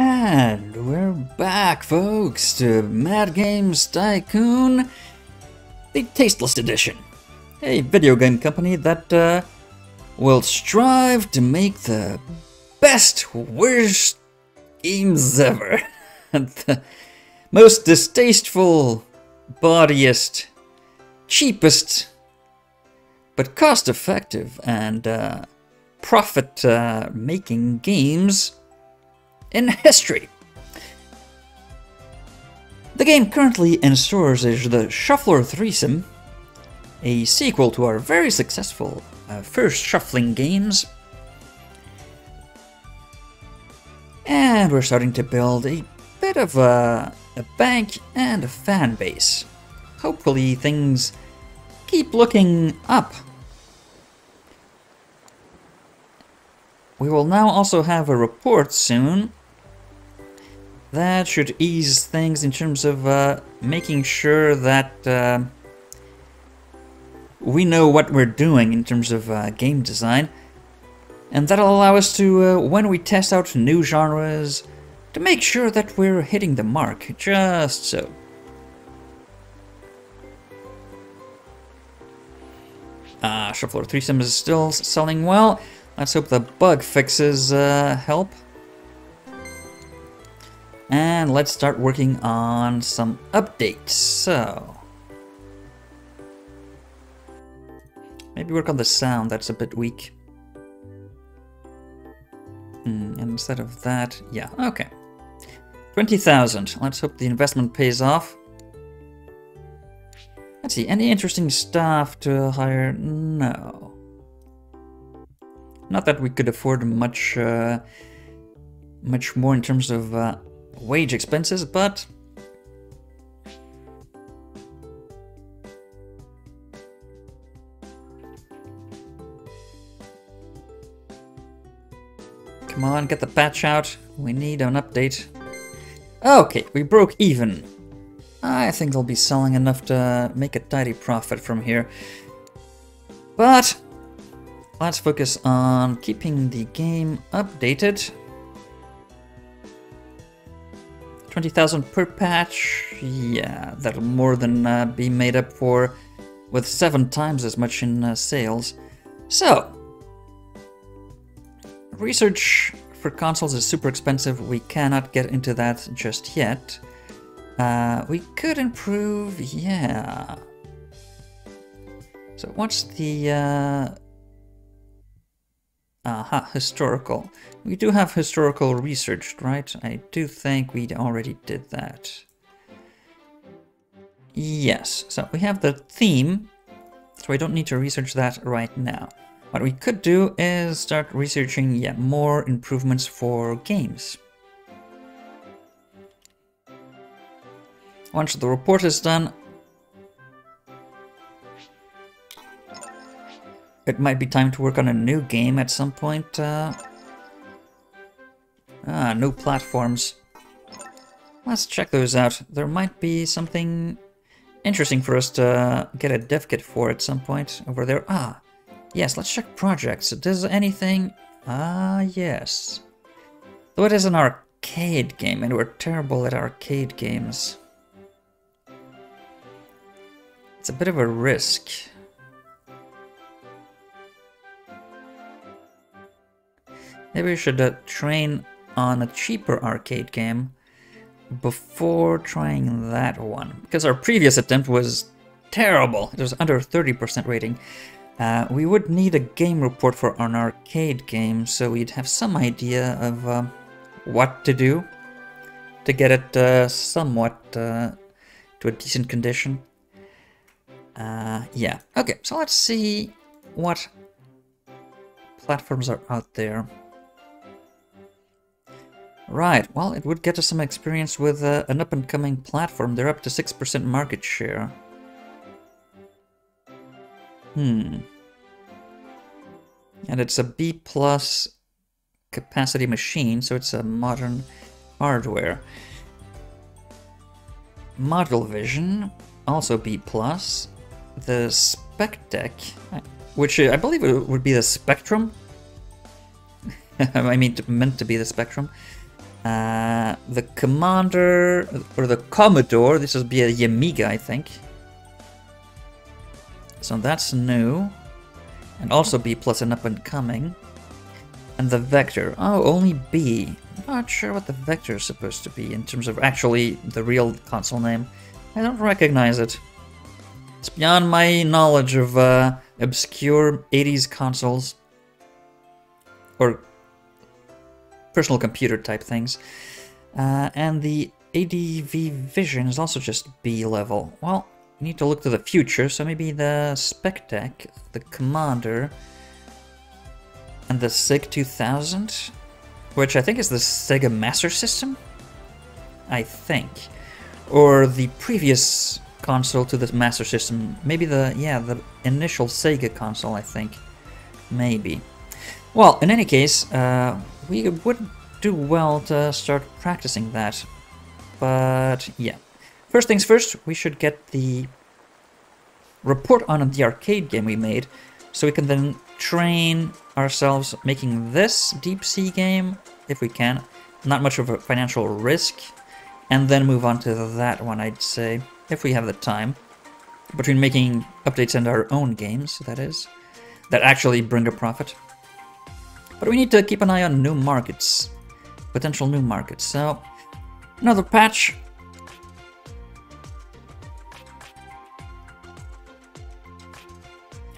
And we're back, folks, to Mad Games Tycoon, the Tasteless Edition. A video game company that will strive to make the best, worst games ever. The most distasteful, bawdiest, cheapest, but cost-effective and profit-making games in history. The game currently in stores is the Shuffler Threesome, a sequel to our very successful first shuffling games. And we're starting to build a bit of a bank and a fan base. Hopefully things keep looking up. We will now also have a report soon. That should ease things in terms of making sure that we know what we're doing in terms of game design. And that'll allow us to, when we test out new genres, to make sure that we're hitting the mark, just so. Shuffler Threesome is still selling well. Let's hope the bug fixes help. And let's start working on some updates. So, maybe work on the sound, that's a bit weak. And instead of that, yeah, okay. 20,000. Let's hope the investment pays off. Let's see, any interesting staff to hire? No. Not that we could afford much more in terms of wage expenses, but come on, get the patch out. We need an update. Okay, we broke even. I think they'll be selling enough to make a tidy profit from here. But let's focus on keeping the game updated. 20,000 per patch, yeah, that'll more than be made up for with 7 times as much in sales. So, research for consoles is super expensive. We cannot get into that just yet. We could improve, yeah. So what's the historical. We do have historical research, right? I do think we already did that. Yes, so we have the theme, so we don't need to research that right now. What we could do is start researching, yeah, more improvements for games. Once the report is done, it might be time to work on a new game at some point. New platforms. Let's check those out. There might be something interesting for us to get a dev kit for at some point over there. Yes, let's check projects. Does anything? Yes. Though it is an arcade game, and we're terrible at arcade games. It's a bit of a risk. Maybe we should train on a cheaper arcade game before trying that one. Because our previous attempt was terrible. It was under 30% rating. We would need a game report for an arcade game, so we'd have some idea of what to do to get it somewhat to a decent condition. Yeah, okay, so let's see what platforms are out there. Right, well, it would get us some experience with an up-and-coming platform. They're up to 6% market share. And it's a B+ capacity machine, so it's a modern hardware. Model Vision, also B+. The Spec Deck, which I believe it would be the Spectrum. I mean, meant to be the Spectrum. The Commander, or the Commodore, this will be a Yamiga, I think. So that's new. And also B plus and up and coming. And the Vector, oh, only B. Not sure what the Vector is supposed to be in terms of actually the real console name. I don't recognize it. It's beyond my knowledge of obscure 80s consoles. Or personal computer type things. And the ADV Vision is also just B level. Well, you need to look to the future, so maybe the Spectec, the Commander, and the SIG 2000, which I think is the Sega Master System? I think. Or the previous console to the Master System. Maybe the initial Sega console, I think. Maybe. Well, in any case, we would do well to start practicing that. But, yeah. First things first, we should get the report on the arcade game we made, so we can then train ourselves making this deep sea game, if we can. Not much of a financial risk. And then move on to that one, I'd say, if we have the time. Between making updates and our own games, that is. That actually bring a profit. But we need to keep an eye on new markets. Potential new markets. So, another patch.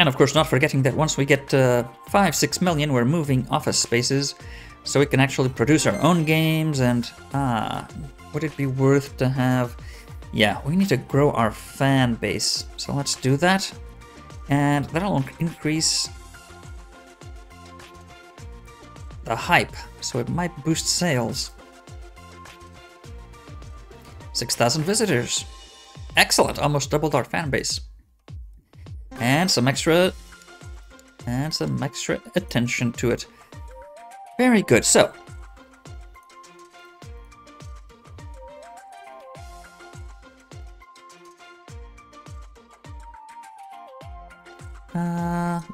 And of course, not forgetting that once we get 5-6 million, we're moving office spaces, so we can actually produce our own games. And would it be worth to have? Yeah, we need to grow our fan base, so let's do that, and that'll increase the hype, so it might boost sales. 6,000 visitors, excellent! Almost doubled our fan base. And some extra attention to it. Very good. So,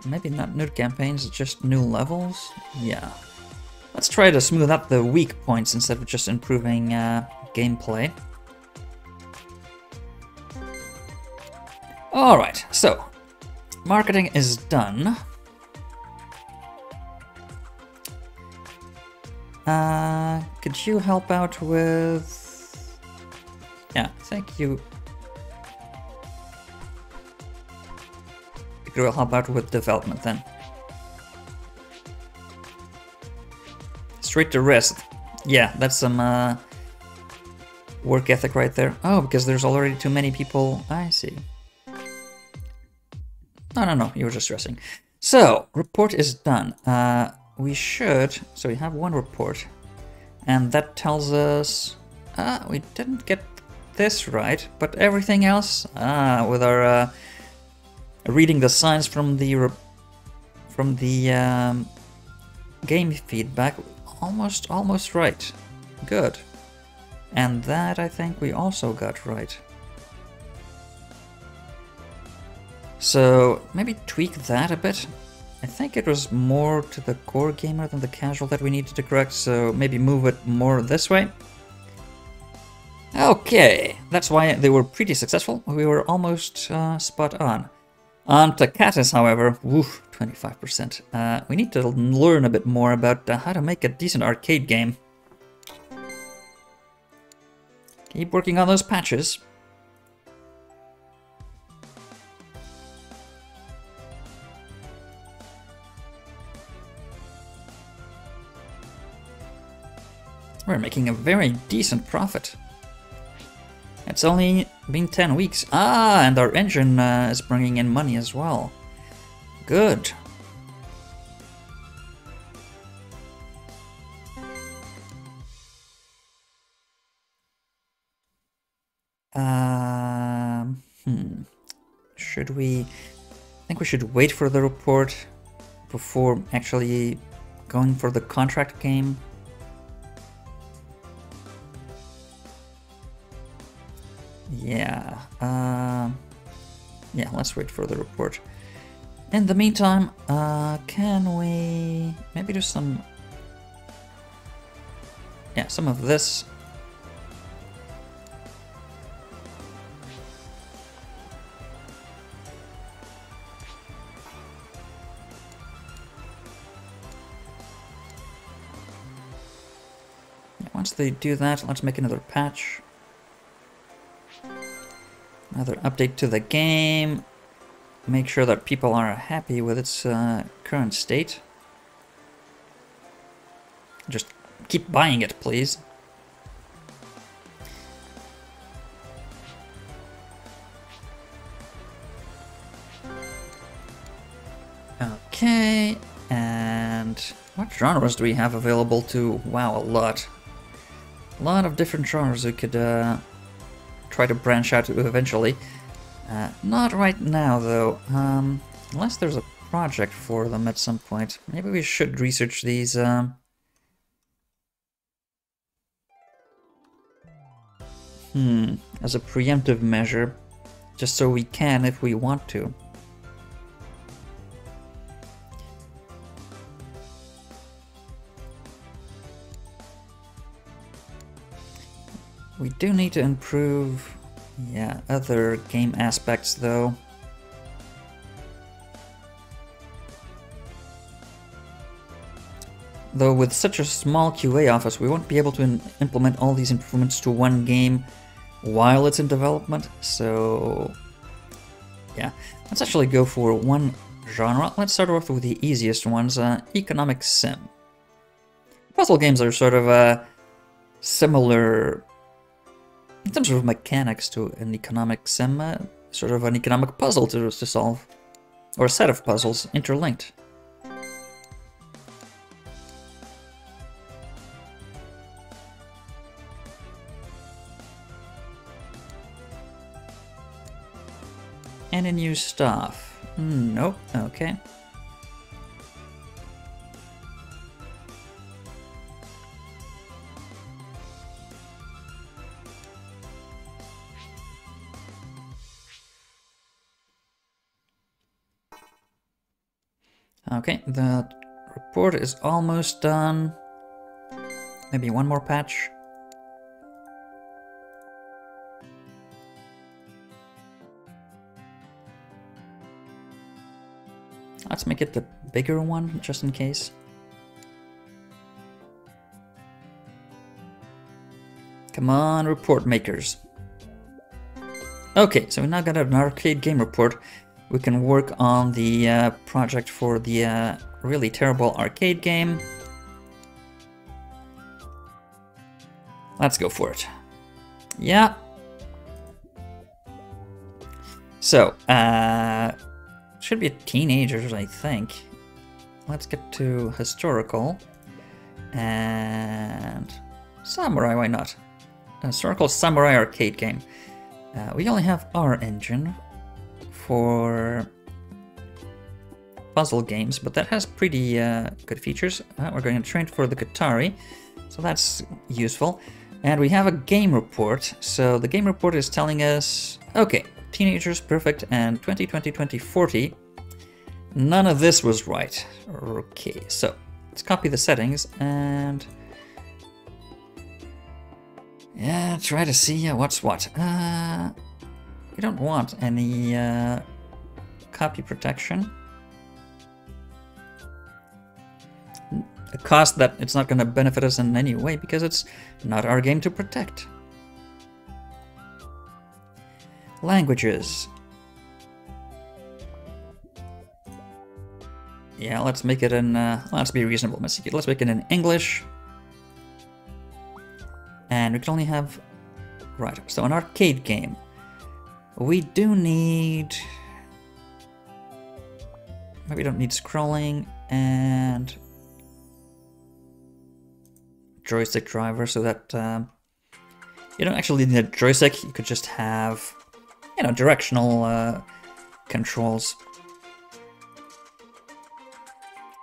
maybe not new campaigns, just new levels. Yeah. Let's try to smooth out the weak points instead of just improving gameplay. All right. So. Marketing is done. Could you help out with... Yeah, thank you. You could help out with development then. Straight to rest. Yeah, that's some work ethic right there. Oh, because there's already too many people. I see. No, you were just stressing. So, report is done. We should... So we have one report. And that tells us... we didn't get this right, but everything else... with our... reading the signs from the... game feedback, almost right. Good. And that, I think, we also got right. So, maybe tweak that a bit. I think it was more to the core gamer than the casual that we needed to correct, so maybe move it more this way. Okay, that's why they were pretty successful. We were almost spot on. On to Catus, however, woof, 25%. We need to learn a bit more about how to make a decent arcade game. Keep working on those patches. We're making a very decent profit. It's only been 10 weeks. And our engine is bringing in money as well. Good. Should we... I think we should wait for the report before actually going for the contract game. Yeah, yeah, let's wait for the report. In the meantime, can we maybe do some yeah, some of this. Once they do that, let's make another patch. Another update to the game. Make sure that people are happy with its current state. Just keep buying it, please. Okay, and what genres do we have available to? Wow, a lot. A lot of different genres we could try to branch out to eventually. Not right now, though. Unless there's a project for them at some point. Maybe we should research these. As a preemptive measure, just so we can if we want to. We do need to improve, yeah, other game aspects though. Though with such a small QA office, we won't be able to implement all these improvements to one game while it's in development, so yeah. Let's actually go for one genre. Let's start off with the easiest ones, economic sim. Puzzle games are sort of similar in terms of mechanics to an economic sim, sort of an economic puzzle to solve, or a set of puzzles interlinked. Any new stuff? Nope, okay. Okay, the report is almost done. Maybe one more patch. Let's make it the bigger one, just in case. Come on, report makers. Okay, so we now got an arcade game report. We can work on the project for the really terrible arcade game. Let's go for it. Yeah. So, should be teenagers, I think. Let's get to historical. And samurai, why not? A historical samurai arcade game. We only have our engine for puzzle games, but that has pretty good features. We're going to train for the Qatari, so that's useful. And we have a game report. So the game report is telling us, okay, teenagers, perfect, and 2020-2040. None of this was right. Okay, so let's copy the settings and yeah, try to see what's what. We don't want any copy protection. A cost that it's not going to benefit us in any way because it's not our game to protect. Languages. Yeah, let's make it in, let's be reasonable. Let's make it in English. And we can only have, right, so an arcade game. We do need, maybe we don't need scrolling and joystick driver so that you don't actually need a joystick. You could just have, you know, directional controls.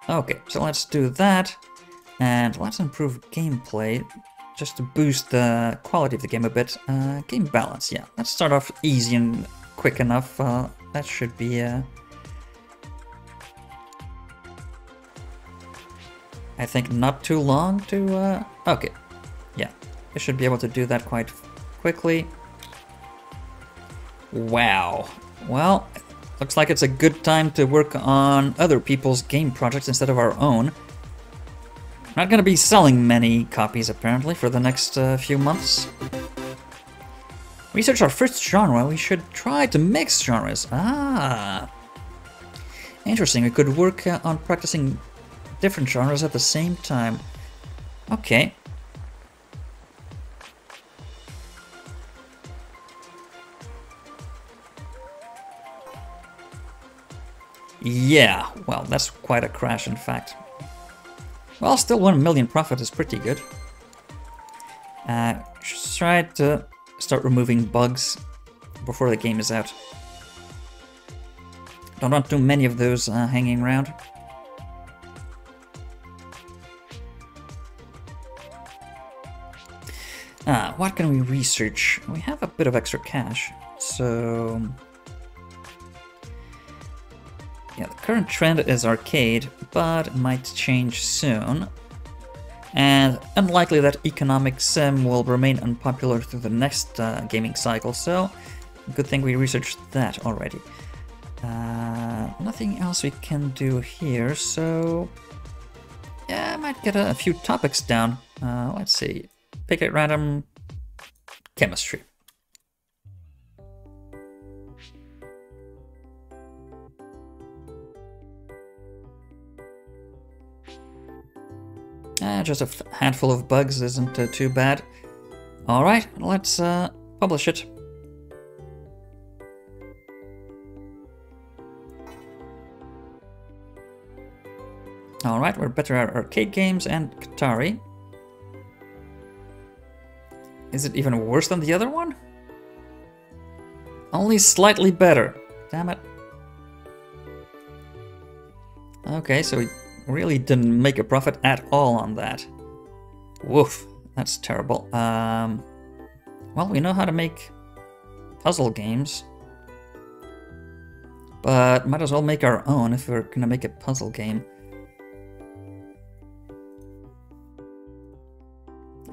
Okay, so let's do that, and let's improve gameplay just to boost the quality of the game a bit. Game balance, yeah. Let's start off easy and quick enough. That should be I think not too long to okay. Yeah, I should be able to do that quite quickly. Wow. Well, looks like it's a good time to work on other people's game projects instead of our own. Not going to be selling many copies, apparently, for the next few months. Research our first genre. We should try to mix genres. Ah. Interesting. We could work on practicing different genres at the same time. Okay. Yeah, well, that's quite a crash, in fact. Well, still 1 million profit is pretty good. Just try to start removing bugs before the game is out. Don't want too many of those hanging around. What can we research? We have a bit of extra cash, so... Yeah, the current trend is arcade, but it might change soon. And unlikely that economic sim will remain unpopular through the next gaming cycle, so good thing we researched that already. Nothing else we can do here, so yeah, I might get a few topics down. Let's see, pick at random, chemistry. Just a handful of bugs isn't too bad. Alright, let's publish it. Alright, we're better at arcade games and Qatari. Is it even worse than the other one? Only slightly better. Damn it. Okay, so we really didn't make a profit at all on that. Woof, that's terrible. Well, we know how to make puzzle games, but might as well make our own if we're gonna make a puzzle game.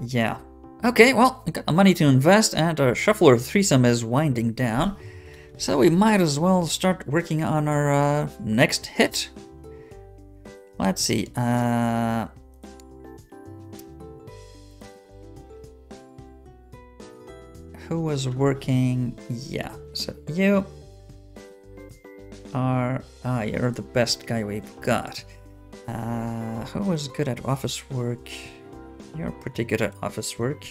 Yeah. Okay, well, we got the money to invest, and our Shuffler threesome is winding down, so we might as well start working on our next hit. Let's see. Who was working? Yeah, so you are... you're the best guy we've got. Who was good at office work? You're pretty good at office work.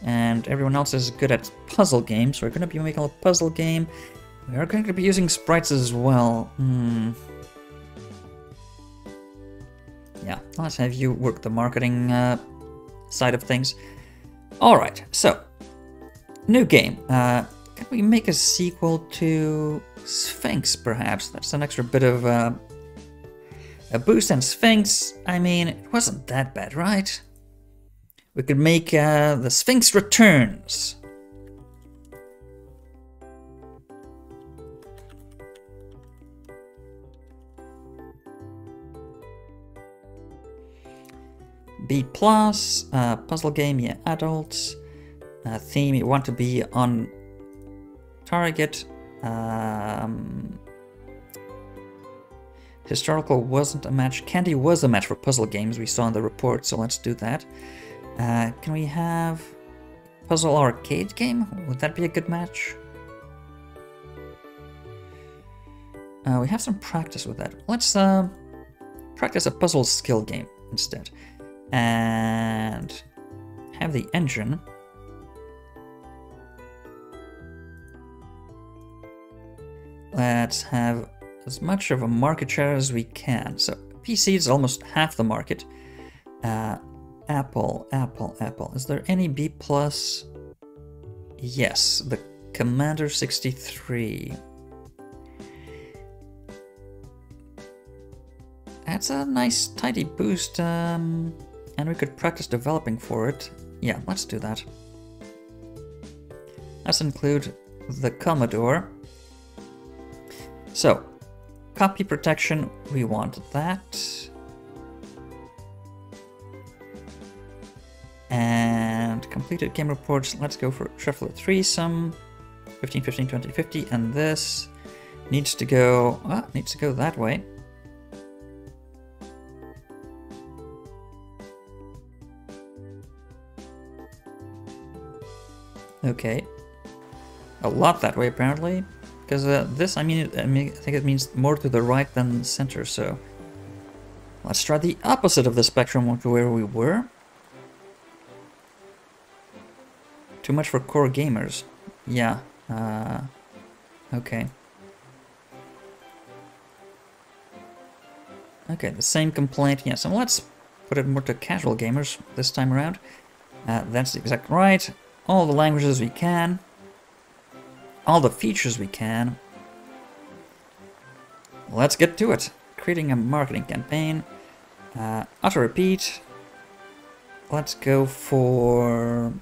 And everyone else is good at puzzle games. We're going to be making a puzzle game. We are going to be using sprites as well. Yeah, let's have you work the marketing side of things. Alright, so, new game. Can we make a sequel to Sphinx, perhaps? That's an extra bit of a boost, and Sphinx, I mean, it wasn't that bad, right? We could make the Sphinx Returns. B+, puzzle game, yeah, adults. Theme, you want to be on target. Historical wasn't a match. Candy was a match for puzzle games, we saw in the report, so let's do that. Can we have puzzle arcade game? Would that be a good match? We have some practice with that. Let's practice a puzzle skill game instead. And have the engine. Let's have as much of a market share as we can. So PC is almost half the market. Apple. Is there any B+? Yes, the Commander 63. That's a nice tidy boost, and we could practice developing for it. Yeah, let's do that. Let's include the Commodore. So, copy protection, we want that. completed game reports. Let's go for shuffle of threesome. 15, 15, 20, 50, and this needs to go that way. Okay. A lot that way apparently. Because this, I think it means more to the right than center, so let's try the opposite of the spectrum to where we were. Too much for core gamers. Yeah. Okay. Okay, the same complaint. Yeah, so let's put it more to casual gamers this time around. That's exactly right. All the languages we can. All the features we can. Let's get to it. Creating a marketing campaign. Auto repeat. Let's go for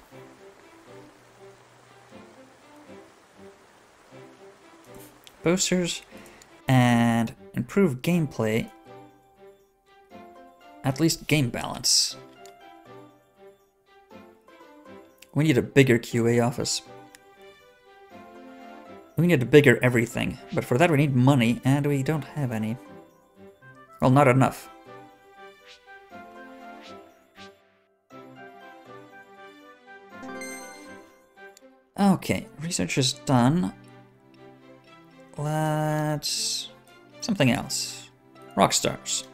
posters and improve gameplay. At least game balance. We need a bigger QA office. We need a bigger everything, but for that we need money, and we don't have any. Well, not enough. Okay, research is done. Let's... something else. Rockstars.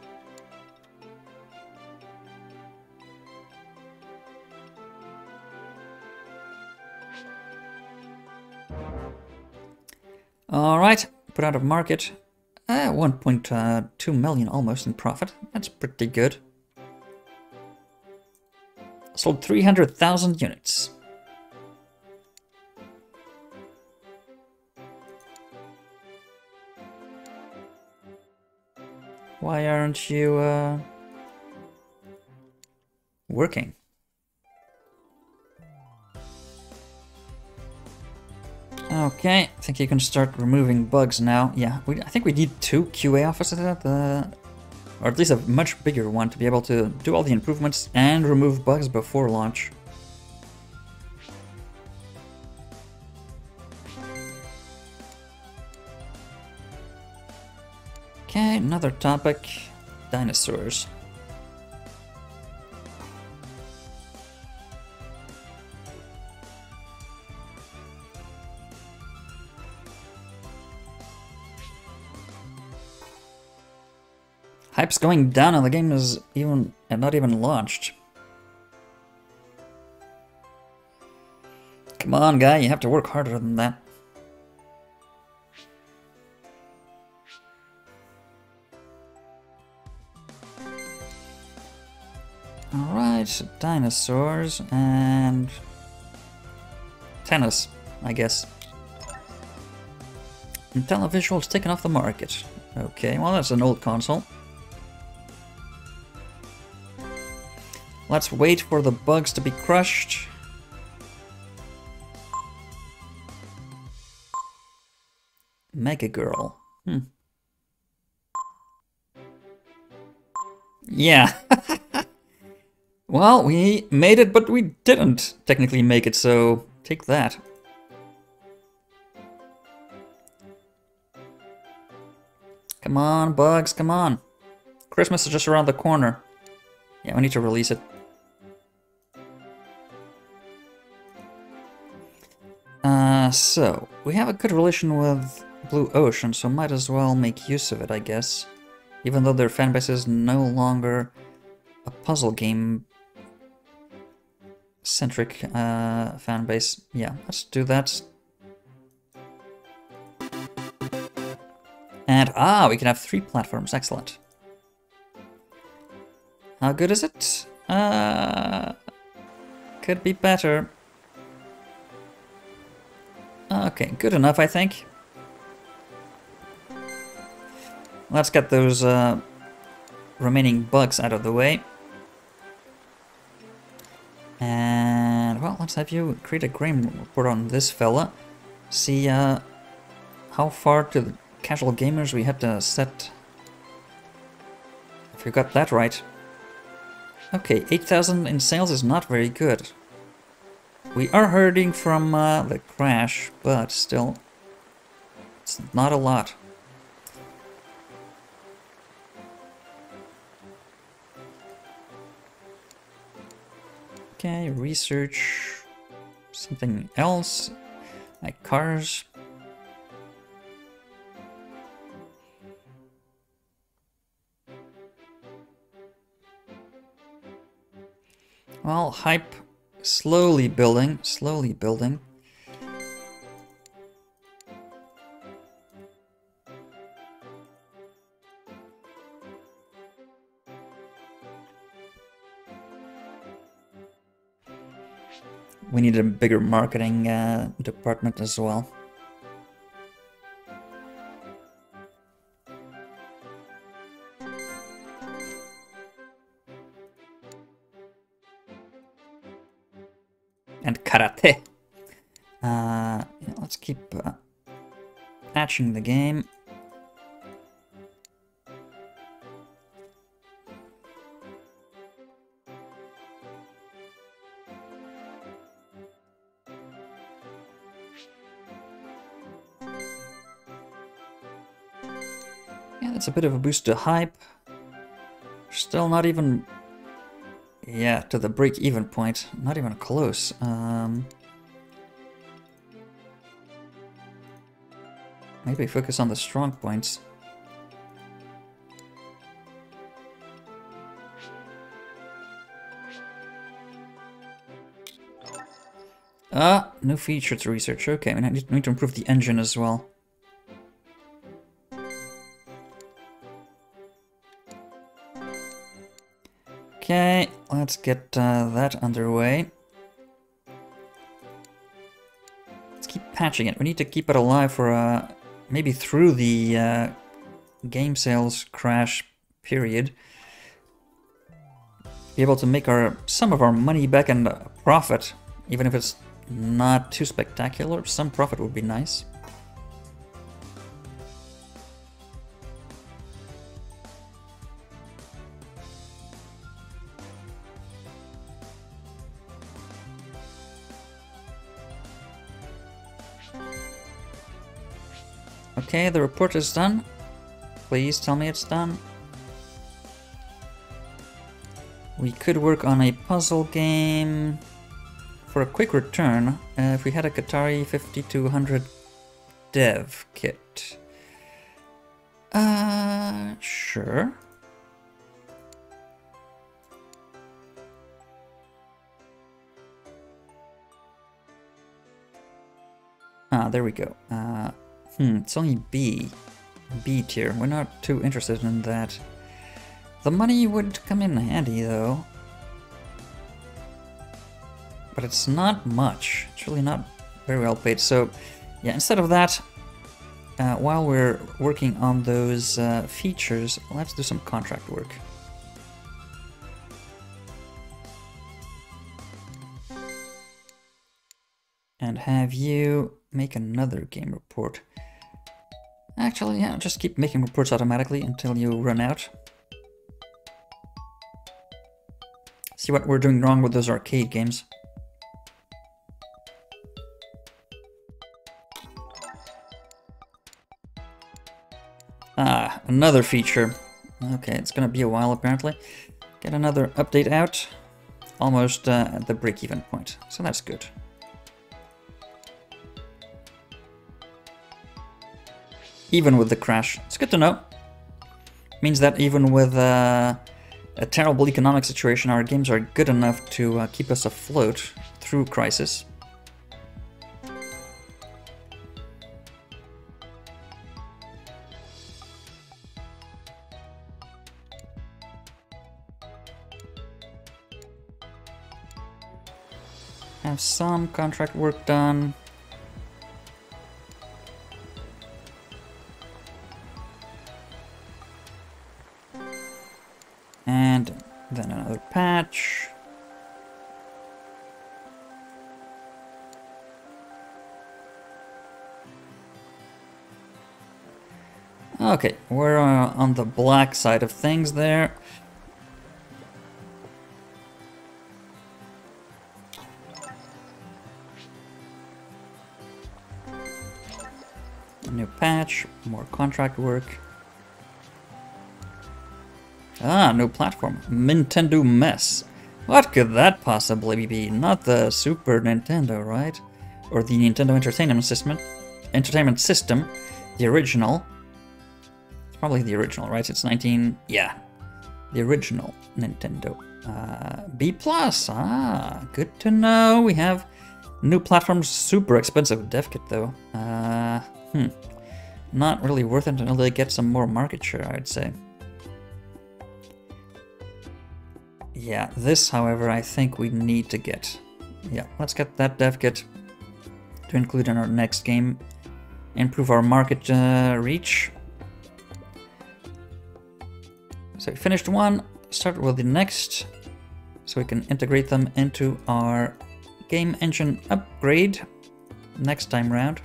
Alright, put out of market. 1.2 million almost in profit. That's pretty good. Sold 300,000 units. Why aren't you working? Okay, I think you can start removing bugs now. Yeah, I think we need 2 QA offices at the... or at least a much bigger one to be able to do all the improvements and remove bugs before launch. Okay, another topic. Dinosaurs. Hype's going down and the game is not even launched. Come on, guy, you have to work harder than that. Alright, dinosaurs and tennis, I guess. And televisual's taken off the market. Okay, well that's an old console. Let's wait for the bugs to be crushed. Mega Girl. Yeah. Well, we made it, but we didn't technically make it, so take that. Come on, bugs, come on. Christmas is just around the corner. Yeah, we need to release it. So, we have a good relation with Blue Ocean, so might as well make use of it, I guess. Even though their fanbase is no longer a puzzle game centric fanbase. Yeah, let's do that. And we can have 3 platforms, excellent. How good is it? Could be better. Okay, good enough, I think. Let's get those remaining bugs out of the way. And, well, let's have you create a game report on this fella. See how far to the casual gamers we had to set. If you got that right. Okay, 8,000 in sales is not very good. We are hurting from the crash, but still, it's not a lot. Okay, research something else, like cars. Well, hype, slowly building, slowly building. We need a bigger marketing department as well. And karate. Yeah, let's keep patching the game. Yeah, that's a bit of a boost to hype. Still not even, yeah, to the break-even point. Not even close. Maybe focus on the strong points. New feature to research. Okay, we need to improve the engine as well. Okay, let's get that underway. Let's keep patching it. We need to keep it alive for maybe through the game sales crash period. Be able to make some of our money back and profit, even if it's not too spectacular. Some profit would be nice. Okay, the report is done. Please tell me it's done. We could work on a puzzle game for a quick return if we had a Qatari 5200 dev kit. Sure. There we go. It's only B tier. We're not too interested in that. The money would come in handy though. But it's not much. It's really not very well paid. So yeah, instead of that, while we're working on those features, let's do some contract work. And have you make another game report. Actually, yeah, just keep making reports automatically until you run out. See what we're doing wrong with those arcade games. Another feature. Okay, it's gonna be a while apparently. Get another update out. Almost at the break-even point, so that's good. Even with the crash. It's good to know. Means that even with a terrible economic situation, our games are good enough to keep us afloat through crisis. Have some contract work done. And then another patch. Okay, we're on the black side of things there. New patch, more contract work. Ah, new platform. Nintendo Mess. What could that possibly be? Not the Super Nintendo, right? Or the Nintendo Entertainment System. The original. It's probably the original, right? It's 19... Yeah. The original Nintendo. B+. Ah, good to know. We have new platforms. Super expensive dev kit, though. Not really worth it until they get some more market share, I'd say. Yeah, this, however, I think we need to get. Yeah, let's get that dev kit to include in our next game. Improve our market reach. So we finished one, start with the next, so we can integrate them into our game engine upgrade next time round.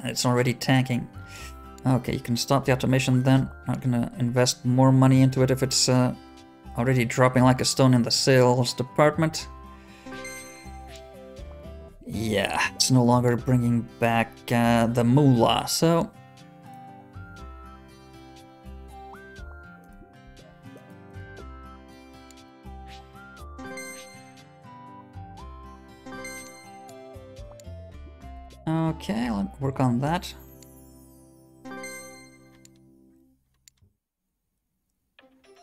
It's already tanking. Okay, you can stop the automation then. Not gonna invest more money into it if it's already dropping like a stone in the sales department. Yeah, it's no longer bringing back the moolah, so... Okay, let's work on that.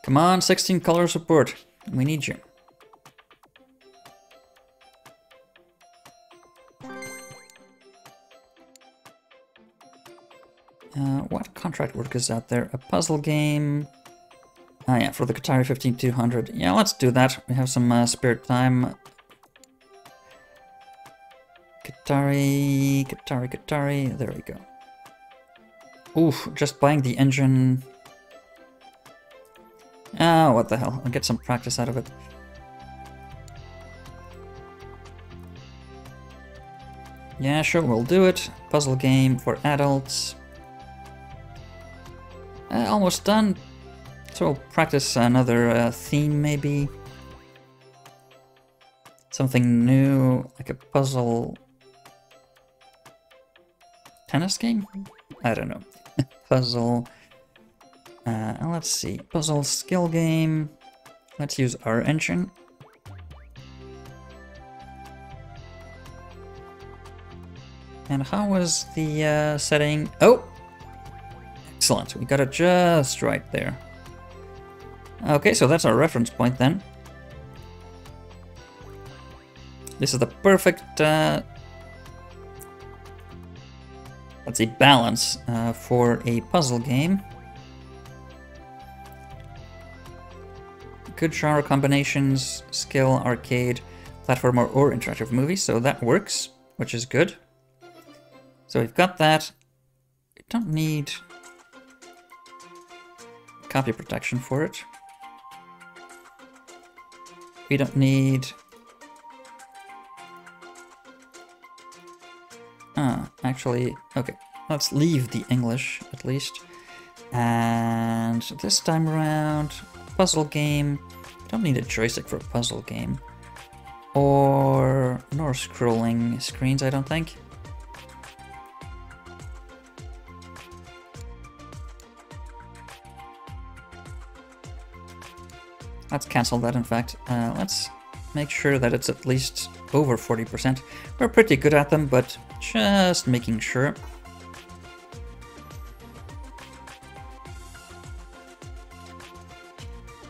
Come on, 16 color support. We need you. What contract work is out there? A puzzle game. Ah, yeah, for the Qatari 15200. Yeah, let's do that. We have some spare time. Qatari. There we go. Oof, just buying the engine. Ah, what the hell. I'll get some practice out of it. Yeah, sure, we'll do it. Puzzle game for adults. Almost done. So we'll practice another theme, maybe. Something new, like a puzzle... tennis game? I don't know. Puzzle... let's see. Puzzle skill game. Let's use our engine. And how was the setting? Oh! Excellent. We got it just right there. Okay, so that's our reference point then. This is the perfect... let's see, balance for a puzzle game. Good genre combinations, skill, arcade, platformer, or interactive movie, so that works, which is good. So we've got that. We don't need copy protection for it. We don't need... actually, okay, let's leave the English at least. And this time around, puzzle game. Don't need a joystick for a puzzle game. Nor scrolling screens, I don't think. Let's cancel that, in fact. Let's make sure that it's at least over 40%. We're pretty good at them, but just making sure.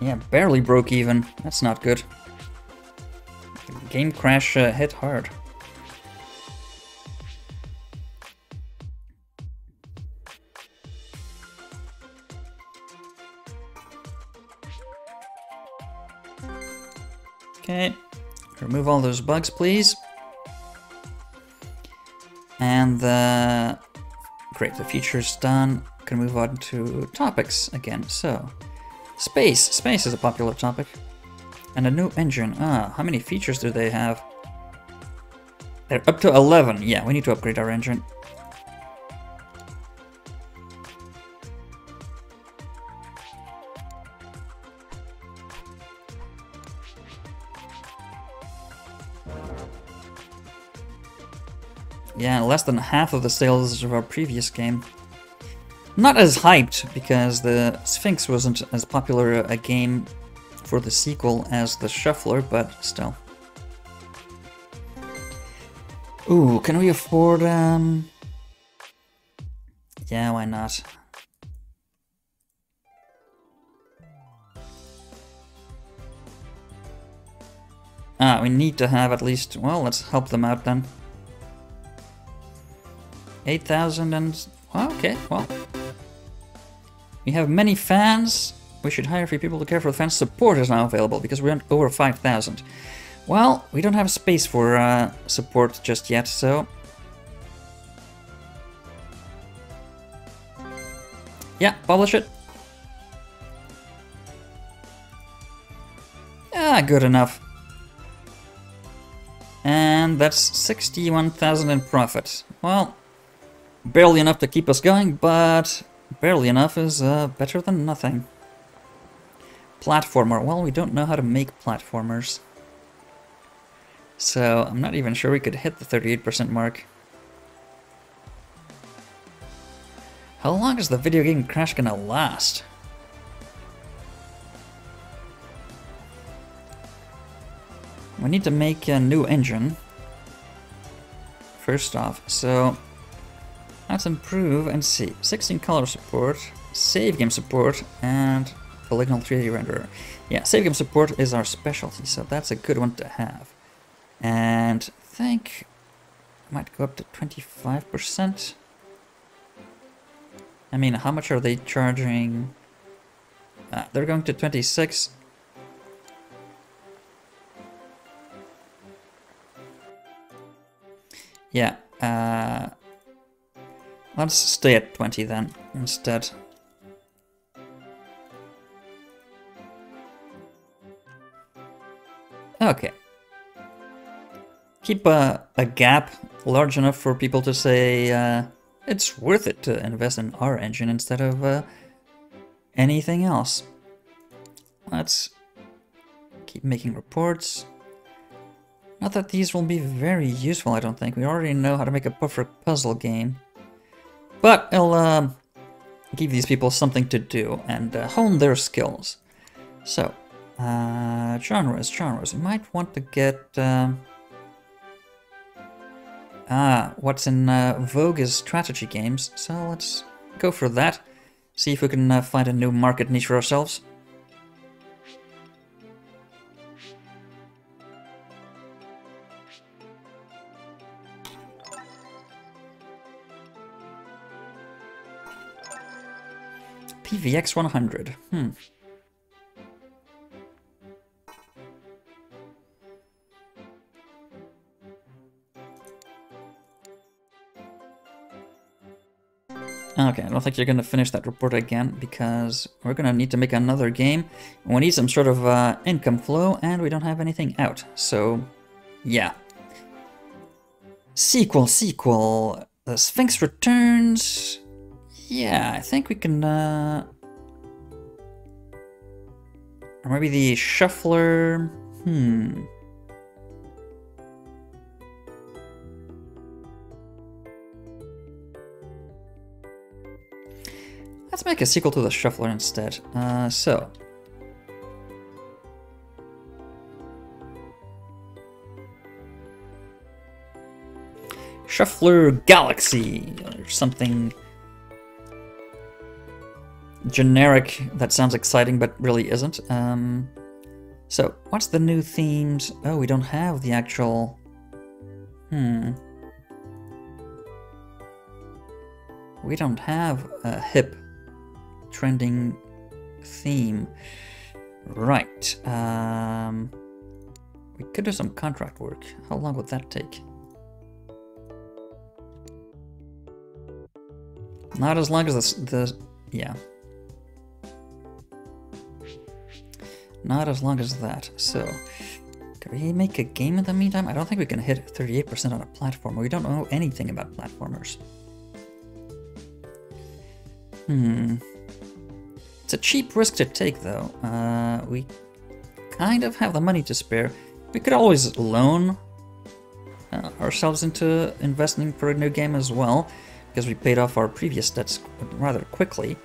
Yeah, barely broke even. That's not good. Game crash hit hard. Okay, remove all those bugs, please. And great, the feature's done. Can move on to topics again. So, space is a popular topic. And a new engine. How many features do they have? They're up to 11. Yeah, we need to upgrade our engine. Yeah, less than half of the sales of our previous game. Not as hyped, because the Sphinx wasn't as popular a game for the sequel as the Shuffler, but still. Ooh, can we afford, Yeah, why not? We need to have at least, well, let's help them out then. 8,000 and, well, okay, well. We have many fans. We should hire 3 people to care for the fans. Support is now available because we're over 5,000. Well, we don't have space for support just yet, so... Yeah, publish it. Ah, good enough. And that's 61,000 in profit. Well, barely enough to keep us going, but barely enough is better than nothing. Platformer. Well, we don't know how to make platformers. So I'm not even sure we could hit the 38% mark. How long is the video game crash gonna last? We need to make a new engine. First off, so let's improve and see. 16 color support, save game support, and polygonal 3D renderer. Yeah, save game support is our specialty, so that's a good one to have. And I think I might go up to 25%. I mean, how much are they charging? They're going to 26. Yeah, let's stay at 20 then, instead. Okay. Keep a gap large enough for people to say it's worth it to invest in our engine instead of anything else. Let's keep making reports. Not that these will be very useful, I don't think. We already know how to make a perfect puzzle game. But it'll give these people something to do and hone their skills. So, genres. We might want to get... what's in vogue is strategy games, so let's go for that. See if we can find a new market niche for ourselves. PVX 100. Okay, I don't think you're gonna finish that report again because we're gonna need to make another game. We need some sort of income flow and we don't have anything out. So, yeah. Sequel. The Sphinx Returns. Yeah, I think we can, or maybe the Shuffler, Let's make a sequel to the Shuffler instead, so. Shuffler Galaxy, or something generic that sounds exciting but really isn't. So, what's the new themes? Oh, we don't have the actual... We don't have a hip, trending theme. Right. We could do some contract work. How long would that take? Not as long as yeah. Not as long as that. So, can we make a game in the meantime? I don't think we can hit 38% on a platformer. We don't know anything about platformers. It's a cheap risk to take, though. We kind of have the money to spare. We could always loan ourselves into investing for a new game as well, because we paid off our previous debts rather quickly.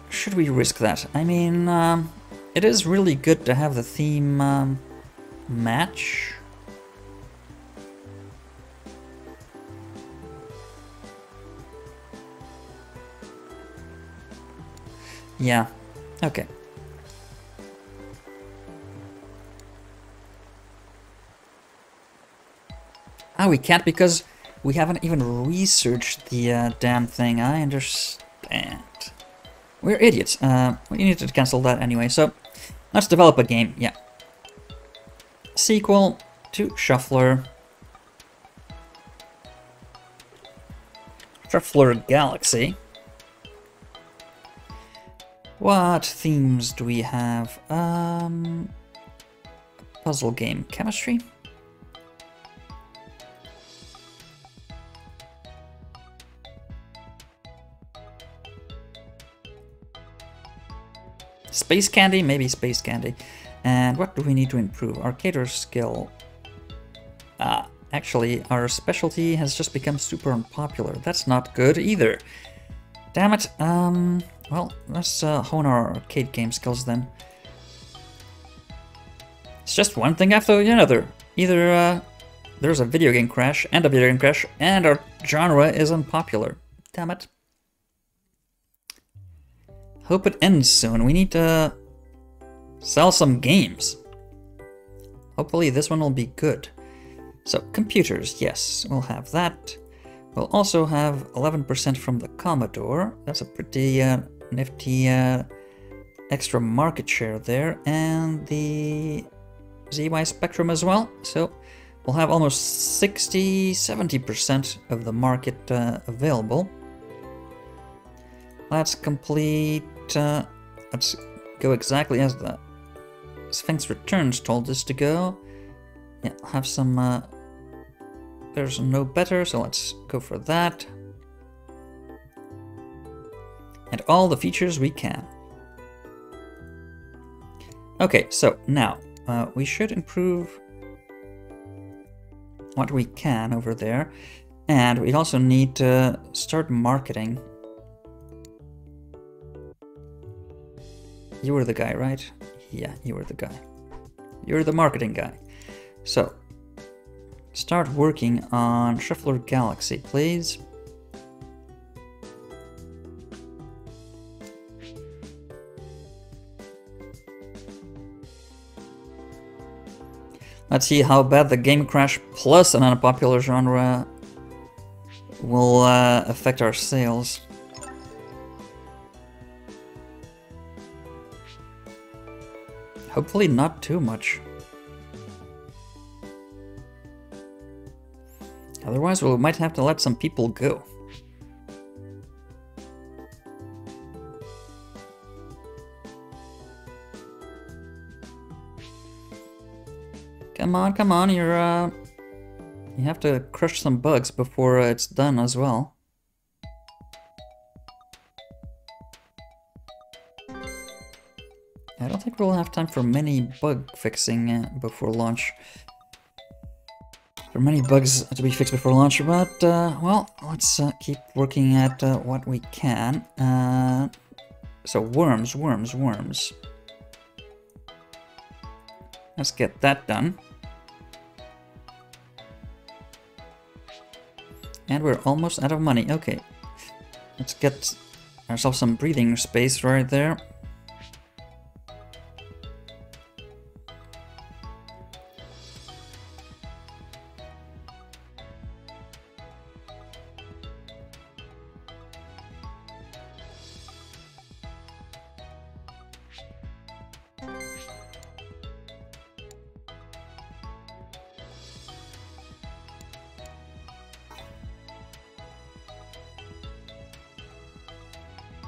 Should we risk that? I mean, it is really good to have the theme match. Yeah, okay. Ah, we can't because we haven't even researched the damn thing. I understand. We're idiots. We need to cancel that anyway, so let's develop a game, yeah. Sequel to Shuffler. Shuffler Galaxy. What themes do we have? Puzzle game. Chemistry? Space Candy? Maybe Space Candy. And what do we need to improve? Arcade or skill? Actually, our specialty has just become super unpopular. That's not good either. Damn it. Well, let's hone our arcade game skills then. It's just one thing after another. Either there's a video game crash and a video game crash, and our genre is unpopular. Damn it. Hope it ends soon. We need to sell some games. Hopefully this one will be good. So, computers, yes, we'll have that. We'll also have 11% from the Commodore. That's a pretty nifty extra market share there. And the ZY Spectrum as well. So, we'll have almost 60-70% of the market available. Let's complete... let's go exactly as the Sphinx Returns told us to go. Yeah, I'll have some... there's no better, so let's go for that. And all the features we can. Okay, so now, we should improve what we can over there. And we also need to start marketing. You were the guy, right? Yeah, you were the guy. You're the marketing guy. So, start working on Shuffler Galaxy, please. Let's see how bad the game crash plus an unpopular genre will affect our sales. Hopefully not too much. Otherwise, we might have to let some people go. Come on, you have to crush some bugs before it's done as well. I don't think we'll have time for many bug fixing before launch. There are many bugs to be fixed before launch, but, well, let's keep working at what we can. So, worms. Let's get that done. And we're almost out of money. Okay. Let's get ourselves some breathing space right there.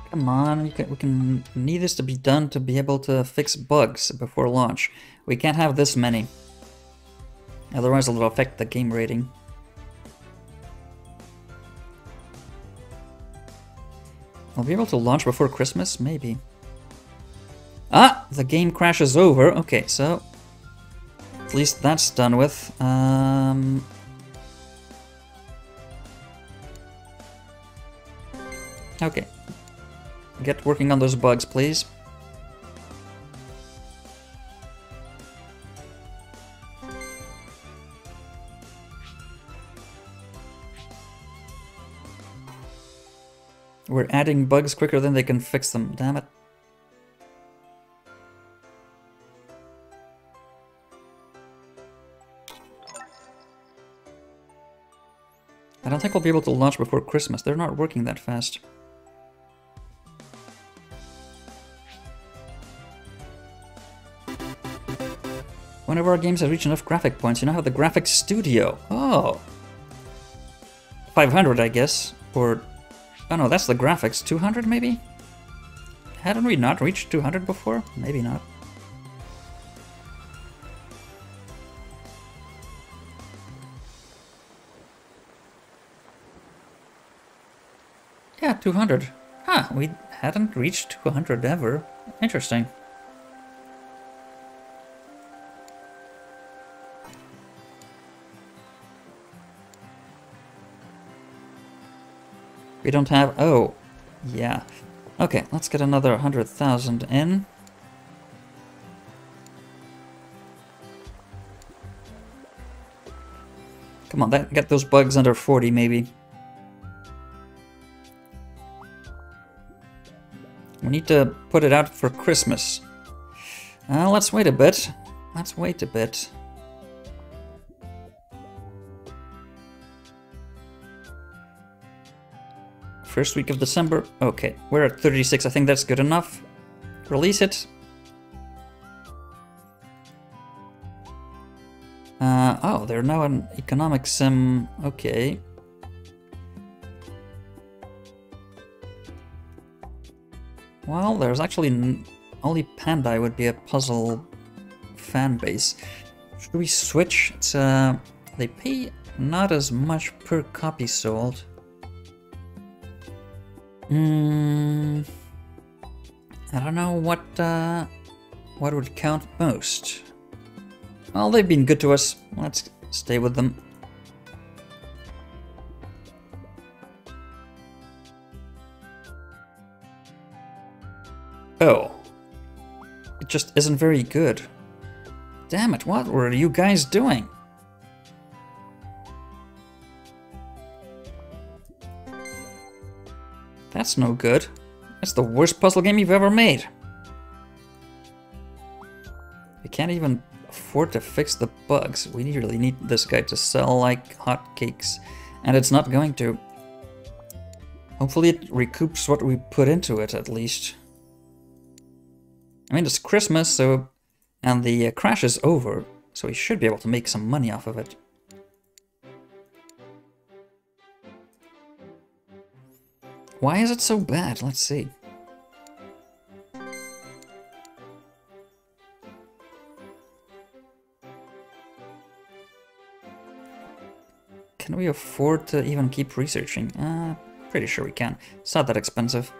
Come on, we can need this to be done to be able to fix bugs before launch. We can't have this many. Otherwise it'll affect the game rating. I'll be able to launch before Christmas? Maybe. Ah! The game crash is over. Okay, so... At least that's done with. Okay. Get working on those bugs, please. We're adding bugs quicker than they can fix them, damn it. I don't think we'll be able to launch before Christmas. They're not working that fast. Whenever our games have reached enough graphic points, you now have the graphics studio. Oh. 500, I guess. Or... oh no, that's the graphics. 200 maybe? Hadn't we not reached 200 before? Maybe not. Yeah, 200. Huh, we hadn't reached 200 ever. Interesting. We don't have... oh, yeah. Okay, let's get another 100,000 in. Come on, get those bugs under 40 maybe. We need to put it out for Christmas. Let's wait a bit. Let's wait a bit. First week of December. Okay, we're at 36. I think that's good enough. Release it. Oh, they're now an economic sim. Okay. Well, there's actually only Pandai would be a puzzle fan base. Should we switch? It's, they pay not as much per copy sold. I don't know what would count most. Well, they've been good to us. Let's stay with them. Oh. It just isn't very good. Damn it, what were you guys doing? That's no good. That's the worst puzzle game you've ever made. We can't even afford to fix the bugs. We really need this guy to sell like hotcakes, and it's not going to. Hopefully it recoups what we put into it, at least. I mean, it's Christmas, so... and the crash is over, so we should be able to make some money off of it. Why is it so bad? Let's see. Can we afford to even keep researching? Pretty sure we can. It's not that expensive.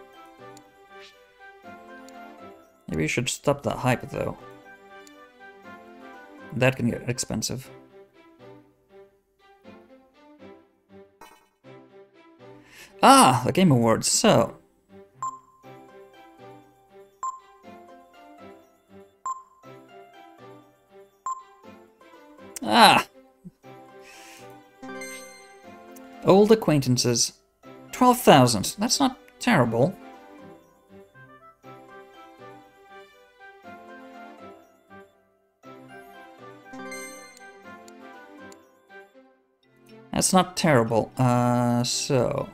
Maybe we should stop the hype, though. That can get expensive. Ah, the Game Awards, so... ah! Old acquaintances. 12,000. That's not terrible. That's not terrible. So...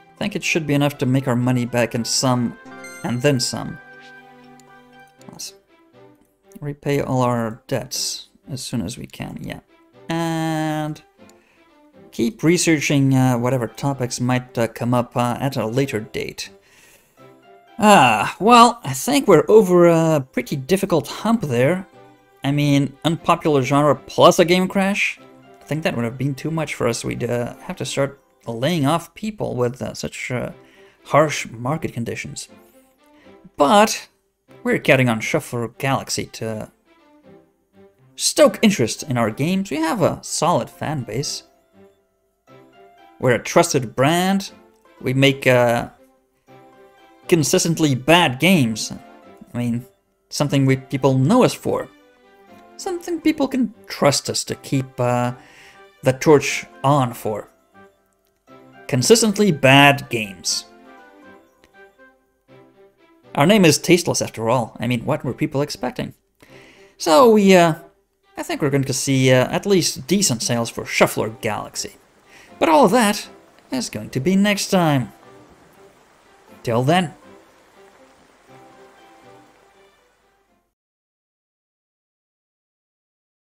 I think it should be enough to make our money back in some, and then some. Let's repay all our debts as soon as we can, yeah. And keep researching whatever topics might come up at a later date. Well, I think we're over a pretty difficult hump there. I mean, unpopular genre plus a game crash? I think that would have been too much for us. We'd have to start laying off people with such harsh market conditions. But we're counting on Shuffler Galaxy to stoke interest in our games. We have a solid fan base. We're a trusted brand. We make consistently bad games. I mean, something people know us for. Something people can trust us to keep the torch on for. Consistently bad games. Our name is tasteless after all. I mean, what were people expecting? So I think we're going to see at least decent sales for Shuffler Galaxy. But all of that is going to be next time. Till then.